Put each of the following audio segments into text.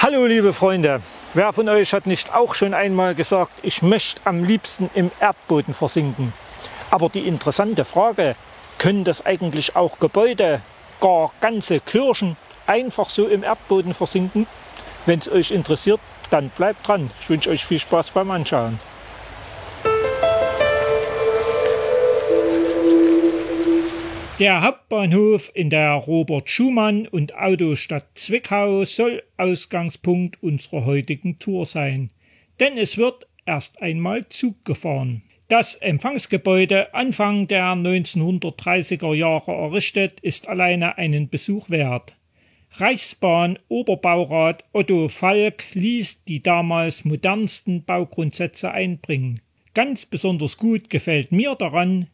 Hallo liebe Freunde, wer von euch hat nicht auch schon einmal gesagt, ich möchte am liebsten im Erdboden versinken? Aber die interessante Frage, können das eigentlich auch Gebäude, gar ganze Kirchen einfach so im Erdboden versinken? Wenn es euch interessiert, dann bleibt dran. Ich wünsche euch viel Spaß beim Anschauen. Der Hauptbahnhof in der Robert-Schumann- und Autostadt Zwickau soll Ausgangspunkt unserer heutigen Tour sein. Denn es wird erst einmal Zug gefahren. Das Empfangsgebäude, Anfang der 1930er Jahre errichtet, ist alleine einen Besuch wert. Reichsbahn-Oberbaurat Otto Falk ließ die damals modernsten Baugrundsätze einbringen. Ganz besonders gut gefällt mir daran,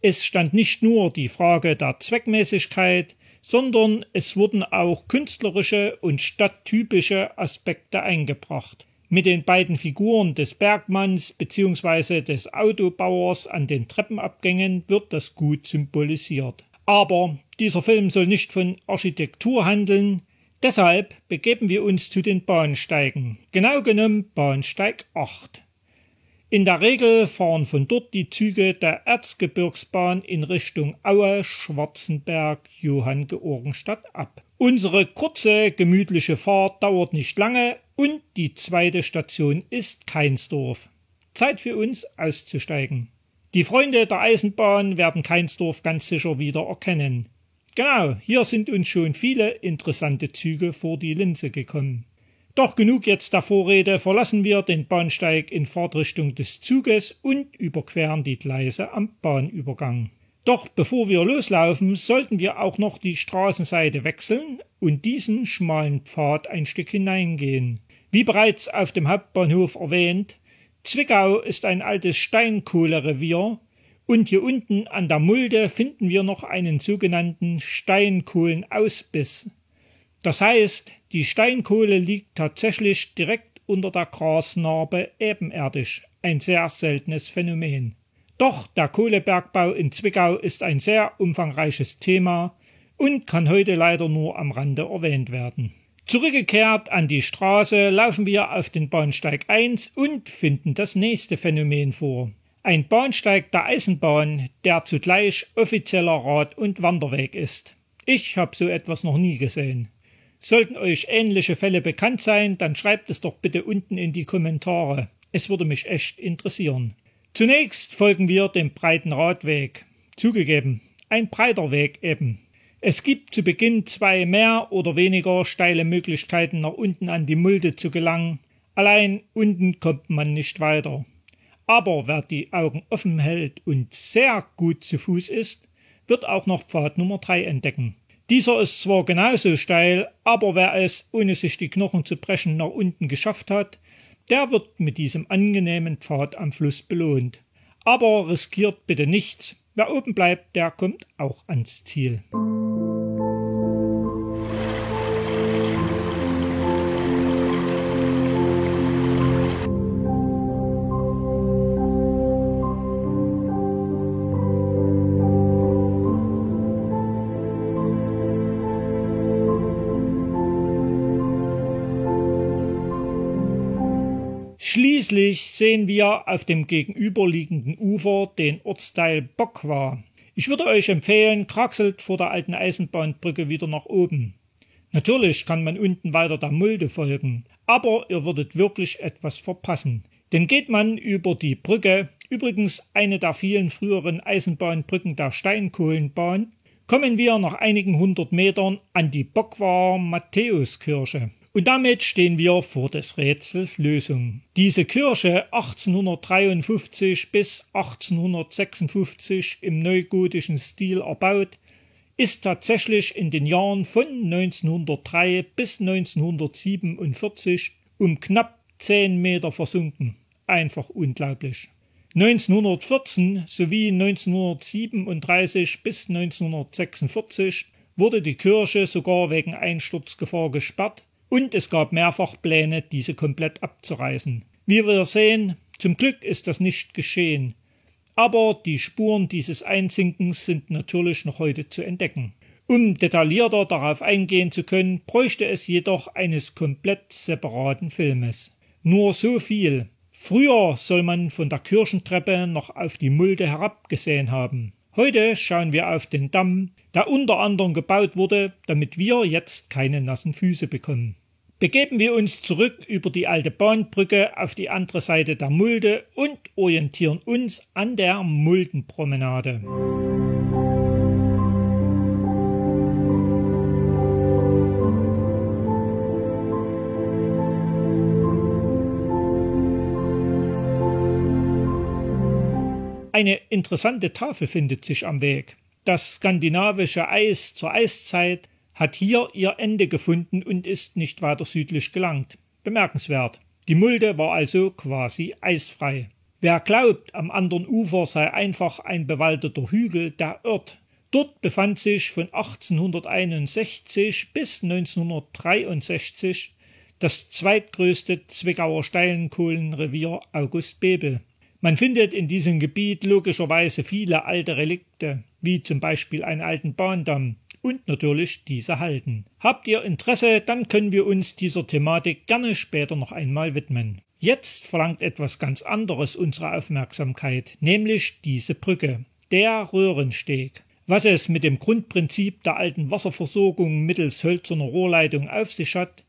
es stand nicht nur die Frage der Zweckmäßigkeit, sondern es wurden auch künstlerische und stadttypische Aspekte eingebracht. Mit den beiden Figuren des Bergmanns bzw. des Autobauers an den Treppenabgängen wird das gut symbolisiert. Aber dieser Film soll nicht von Architektur handeln, deshalb begeben wir uns zu den Bahnsteigen, genau genommen Bahnsteig 8. In der Regel fahren von dort die Züge der Erzgebirgsbahn in Richtung Aue, Schwarzenberg, Johanngeorgenstadt ab. Unsere kurze, gemütliche Fahrt dauert nicht lange und die zweite Station ist Keinsdorf. Zeit für uns auszusteigen. Die Freunde der Eisenbahn werden Keinsdorf ganz sicher wieder erkennen. Genau, hier sind uns schon viele interessante Züge vor die Linse gekommen. Doch genug jetzt der Vorrede, verlassen wir den Bahnsteig in Fahrtrichtung des Zuges und überqueren die Gleise am Bahnübergang. Doch bevor wir loslaufen, sollten wir auch noch die Straßenseite wechseln und diesen schmalen Pfad ein Stück hineingehen. Wie bereits auf dem Hauptbahnhof erwähnt, Zwickau ist ein altes Steinkohlerevier und hier unten an der Mulde finden wir noch einen sogenannten Steinkohlenausbiss. Das heißt, die Steinkohle liegt tatsächlich direkt unter der Grasnarbe ebenerdig, ein sehr seltenes Phänomen. Doch der Kohlebergbau in Zwickau ist ein sehr umfangreiches Thema und kann heute leider nur am Rande erwähnt werden. Zurückgekehrt an die Straße laufen wir auf den Bahnsteig 1 und finden das nächste Phänomen vor. Ein Bahnsteig der Eisenbahn, der zugleich offizieller Rad- und Wanderweg ist. Ich habe so etwas noch nie gesehen. Sollten euch ähnliche Fälle bekannt sein, dann schreibt es doch bitte unten in die Kommentare. Es würde mich echt interessieren. Zunächst folgen wir dem breiten Radweg. Zugegeben, ein breiter Weg eben. Es gibt zu Beginn zwei mehr oder weniger steile Möglichkeiten, nach unten an die Mulde zu gelangen. Allein unten kommt man nicht weiter. Aber wer die Augen offen hält und sehr gut zu Fuß ist, wird auch noch Pfad Nummer 3 entdecken. Dieser ist zwar genauso steil, aber wer es, ohne sich die Knochen zu brechen, nach unten geschafft hat, der wird mit diesem angenehmen Pfad am Fluss belohnt. Aber riskiert bitte nichts. Wer oben bleibt, der kommt auch ans Ziel. Schließlich sehen wir auf dem gegenüberliegenden Ufer den Ortsteil Bockwar. Ich würde euch empfehlen, kraxelt vor der alten Eisenbahnbrücke wieder nach oben. Natürlich kann man unten weiter der Mulde folgen, aber ihr würdet wirklich etwas verpassen. Denn geht man über die Brücke, übrigens eine der vielen früheren Eisenbahnbrücken der Steinkohlenbahn, kommen wir nach einigen 100 Metern an die Bockwarer Matthäuskirche. Und damit stehen wir vor des Rätsels Lösung. Diese Kirche, 1853 bis 1856 im neugotischen Stil erbaut, ist tatsächlich in den Jahren von 1903 bis 1947 um knapp 10 Meter versunken. Einfach unglaublich. 1914 sowie 1937 bis 1946 wurde die Kirche sogar wegen Einsturzgefahr gesperrt, und es gab mehrfach Pläne, diese komplett abzureißen. Wie wir sehen, zum Glück ist das nicht geschehen. Aber die Spuren dieses Einsinkens sind natürlich noch heute zu entdecken. Um detaillierter darauf eingehen zu können, bräuchte es jedoch eines komplett separaten Filmes. Nur so viel. Früher soll man von der Kirchentreppe noch auf die Mulde herabgesehen haben. Heute schauen wir auf den Damm, der unter anderem gebaut wurde, damit wir jetzt keine nassen Füße bekommen. Begeben wir uns zurück über die alte Bahnbrücke auf die andere Seite der Mulde und orientieren uns an der Muldenpromenade. Eine interessante Tafel findet sich am Weg. Das skandinavische Eis zur Eiszeit hat hier ihr Ende gefunden und ist nicht weiter südlich gelangt. Bemerkenswert. Die Mulde war also quasi eisfrei. Wer glaubt, am anderen Ufer sei einfach ein bewaldeter Hügel, der irrt. Dort befand sich von 1861 bis 1963 das zweitgrößte Zwickauer Steinkohlenrevier August Bebel. Man findet in diesem Gebiet logischerweise viele alte Relikte, wie zum Beispiel einen alten Bahndamm und natürlich diese Halden. Habt ihr Interesse, dann können wir uns dieser Thematik gerne später noch einmal widmen. Jetzt verlangt etwas ganz anderes unsere Aufmerksamkeit, nämlich diese Brücke, der Röhrensteg. Was es mit dem Grundprinzip der alten Wasserversorgung mittels hölzerner Rohrleitung auf sich hat,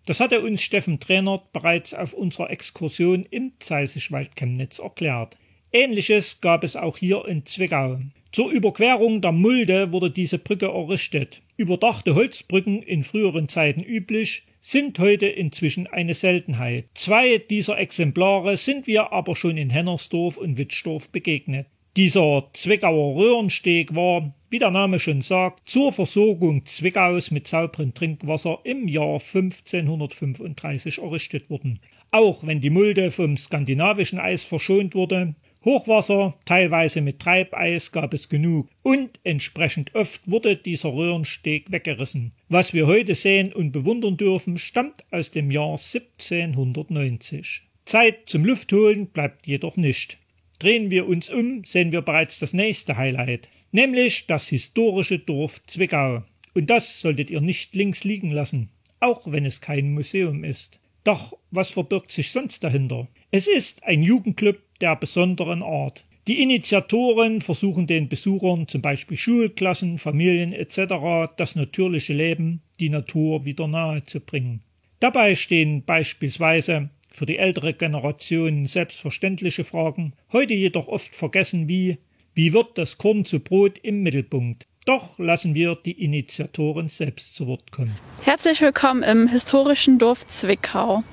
das hatte uns Steffen Trainert bereits auf unserer Exkursion im Zeisischwald Chemnitz erklärt. Ähnliches gab es auch hier in Zwickau. Zur Überquerung der Mulde wurde diese Brücke errichtet. Überdachte Holzbrücken, in früheren Zeiten üblich, sind heute inzwischen eine Seltenheit. 2 dieser Exemplare sind wir aber schon in Hennersdorf und Wittsdorf begegnet. Dieser Zwickauer Röhrensteg war, wie der Name schon sagt, zur Versorgung Zwickaus mit sauberem Trinkwasser im Jahr 1535 errichtet worden. Auch wenn die Mulde vom skandinavischen Eis verschont wurde, Hochwasser, teilweise mit Treibeis, gab es genug und entsprechend oft wurde dieser Röhrensteg weggerissen. Was wir heute sehen und bewundern dürfen, stammt aus dem Jahr 1790. Zeit zum Luftholen bleibt jedoch nicht. Drehen wir uns um, sehen wir bereits das nächste Highlight, nämlich das historische Dorf Zwickau. Und das solltet ihr nicht links liegen lassen, auch wenn es kein Museum ist. Doch was verbirgt sich sonst dahinter? Es ist ein Jugendclub der besonderen Art. Die Initiatoren versuchen den Besuchern, zum Beispiel Schulklassen, Familien etc., das natürliche Leben, die Natur wieder nahe zu bringen. Dabei stehen beispielsweise für die ältere Generation selbstverständliche Fragen, heute jedoch oft vergessen wie wird das Korn zu Brot im Mittelpunkt. Doch lassen wir die Initiatoren selbst zu Wort kommen. Herzlich willkommen im historischen Dorf Zwickau.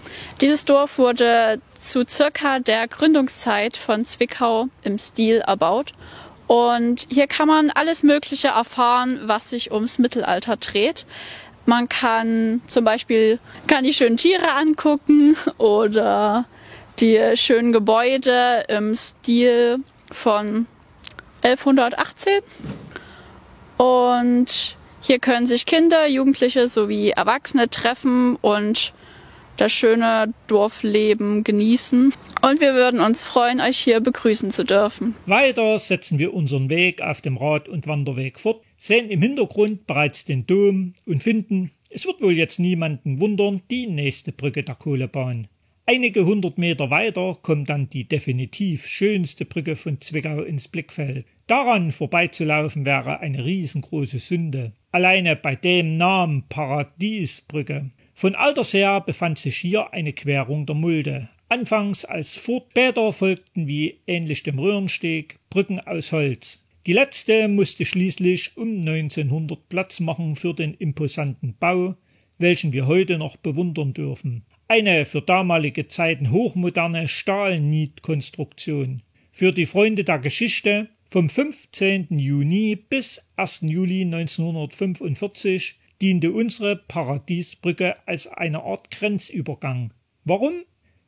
Dieses Dorf wurde zu circa der Gründungszeit von Zwickau im Stil erbaut. Und hier kann man alles Mögliche erfahren, was sich ums Mittelalter dreht. Man kann zum Beispiel die schönen Tiere angucken oder die schönen Gebäude im Stil von 1118. Und hier können sich Kinder, Jugendliche sowie Erwachsene treffen und das schöne Dorfleben genießen. Und wir würden uns freuen, euch hier begrüßen zu dürfen. Weiter setzen wir unseren Weg auf dem Rad- und Wanderweg fort, sehen im Hintergrund bereits den Dom und finden, es wird wohl jetzt niemanden wundern, die nächste Brücke der Kohlebahn. Einige 100 Meter weiter kommt dann die definitiv schönste Brücke von Zwickau ins Blickfeld. Daran vorbeizulaufen wäre eine riesengroße Sünde. Alleine bei dem Namen Paradiesbrücke. Von alters her befand sich hier eine Querung der Mulde. Anfangs als Furt, später folgten wie ähnlich dem Röhrensteg Brücken aus Holz. Die letzte musste schließlich um 1900 Platz machen für den imposanten Bau, welchen wir heute noch bewundern dürfen. Eine für damalige Zeiten hochmoderne Stahlnietkonstruktion. Für die Freunde der Geschichte vom 15. Juni bis 1. Juli 1945 diente unsere Paradiesbrücke als eine Art Grenzübergang. Warum?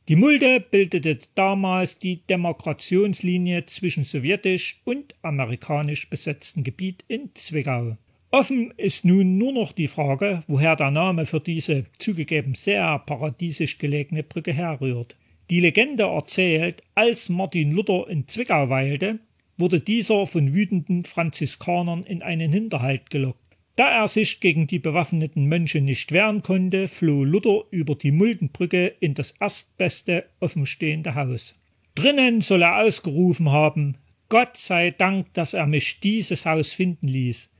Die Mulde bildete damals die Demarkationslinie zwischen sowjetisch und amerikanisch besetztem Gebiet in Zwickau. Offen ist nun nur noch die Frage, woher der Name für diese zugegeben sehr paradiesisch gelegene Brücke herrührt. Die Legende erzählt, als Martin Luther in Zwickau weilte, wurde dieser von wütenden Franziskanern in einen Hinterhalt gelockt. Da er sich gegen die bewaffneten Mönche nicht wehren konnte, floh Luther über die Muldenbrücke in das erstbeste offenstehende Haus. Drinnen soll er ausgerufen haben: Gott sei Dank, dass er mich dieses Haus finden ließ,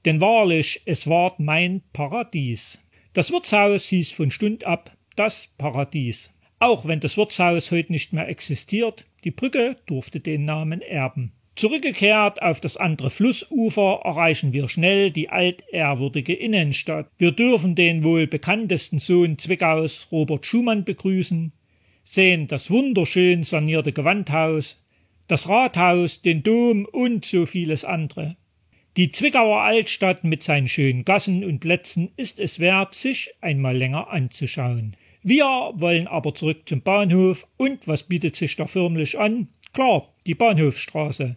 denn wahrlich, es ward mein Paradies. Das Wirtshaus hieß von Stund ab das Paradies. Auch wenn das Wirtshaus heute nicht mehr existiert, die Brücke durfte den Namen erben. Zurückgekehrt auf das andere Flussufer erreichen wir schnell die altehrwürdige Innenstadt. Wir dürfen den wohl bekanntesten Sohn Zwickaus, Robert Schumann, begrüßen, sehen das wunderschön sanierte Gewandhaus, das Rathaus, den Dom und so vieles andere. Die Zwickauer Altstadt mit seinen schönen Gassen und Plätzen ist es wert, sich einmal länger anzuschauen. Wir wollen aber zurück zum Bahnhof, und was bietet sich da förmlich an? Klar, die Bahnhofsstraße.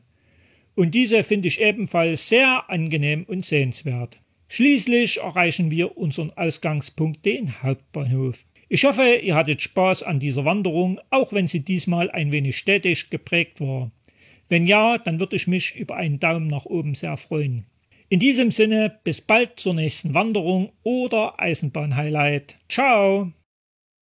Und diese finde ich ebenfalls sehr angenehm und sehenswert. Schließlich erreichen wir unseren Ausgangspunkt, den Hauptbahnhof. Ich hoffe, ihr hattet Spaß an dieser Wanderung, auch wenn sie diesmal ein wenig städtisch geprägt war. Wenn ja, dann würde ich mich über einen Daumen nach oben sehr freuen. In diesem Sinne, bis bald zur nächsten Wanderung oder Eisenbahnhighlight. Ciao!